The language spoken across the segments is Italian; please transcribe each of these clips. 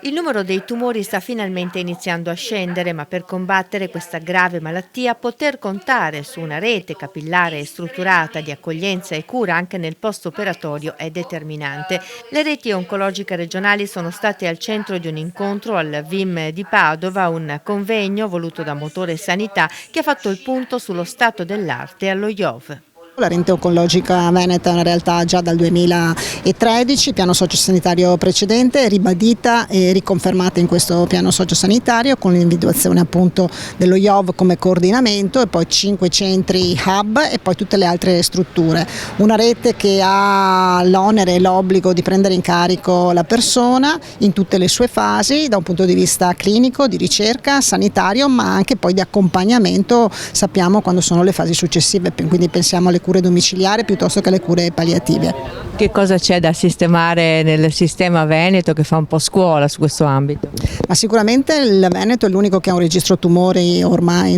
Il numero dei tumori sta finalmente iniziando a scendere, ma per combattere questa grave malattia poter contare su una rete capillare e strutturata di accoglienza e cura anche nel post-operatorio è determinante. Le reti oncologiche regionali sono state al centro di un incontro al VIM di Padova, un convegno voluto da Motore Sanità che ha fatto il punto sullo stato dell'arte allo IOV. La rete oncologica veneta è una realtà già dal 2013, il piano sociosanitario precedente, ribadita e riconfermata in questo piano sociosanitario con l'individuazione appunto dello IOV come coordinamento e poi 5 centri hub e poi tutte le altre strutture. Una rete che ha l'onere e l'obbligo di prendere in carico la persona in tutte le sue fasi, da un punto di vista clinico, di ricerca, sanitario, ma anche poi di accompagnamento, sappiamo quando sono le fasi successive, quindi pensiamo alle cure domiciliari piuttosto che alle cure palliative. Che cosa c'è da sistemare nel sistema veneto che fa un po' scuola su questo ambito? Ma sicuramente il Veneto è l'unico che ha un registro tumori ormai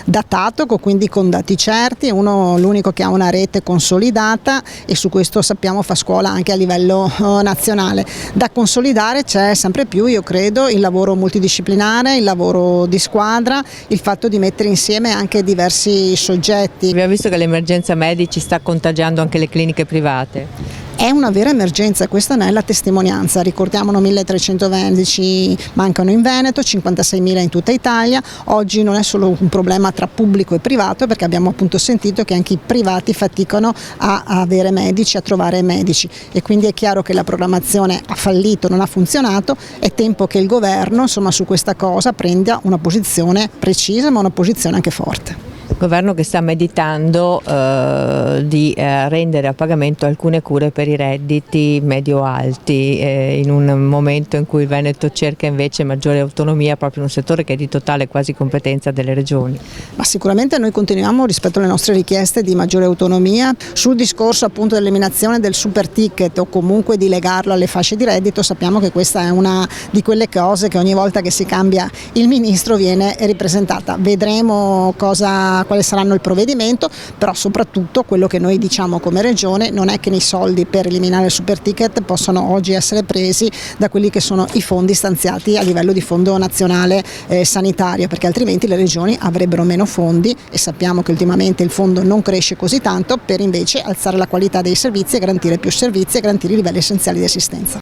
datato, quindi con dati certi, l'unico che ha una rete consolidata e su questo sappiamo fa scuola anche a livello nazionale. Da consolidare c'è sempre più, io credo, il lavoro multidisciplinare, il lavoro di squadra, il fatto di mettere insieme anche diversi soggetti. Abbiamo visto che l'emergenza medici sta contagiando anche le cliniche private. È una vera emergenza, questa ne è la testimonianza, ricordiamolo 1300 medici mancano in Veneto, 56.000 in tutta Italia, oggi non è solo un problema tra pubblico e privato perché abbiamo appunto sentito che anche i privati faticano a avere medici, a trovare medici e quindi è chiaro che la programmazione ha fallito, non ha funzionato, è tempo che il governo su questa cosa prenda una posizione precisa ma una posizione anche forte. Governo che sta meditando di rendere a pagamento alcune cure per i redditi medio-alti in un momento in cui il Veneto cerca invece maggiore autonomia proprio in un settore che è di totale quasi competenza delle regioni. Ma sicuramente noi continuiamo rispetto alle nostre richieste di maggiore autonomia sul discorso appunto dell'eliminazione del super ticket o comunque di legarlo alle fasce di reddito. Sappiamo che questa è una di quelle cose che ogni volta che si cambia il ministro viene ripresentata. Vedremo quale saranno il provvedimento, però soprattutto quello che noi diciamo come regione non è che i soldi per eliminare il super ticket possano oggi essere presi da quelli che sono i fondi stanziati a livello di fondo nazionale sanitario, perché altrimenti le regioni avrebbero meno fondi e sappiamo che ultimamente il fondo non cresce così tanto per invece alzare la qualità dei servizi e garantire più servizi e garantire i livelli essenziali di assistenza.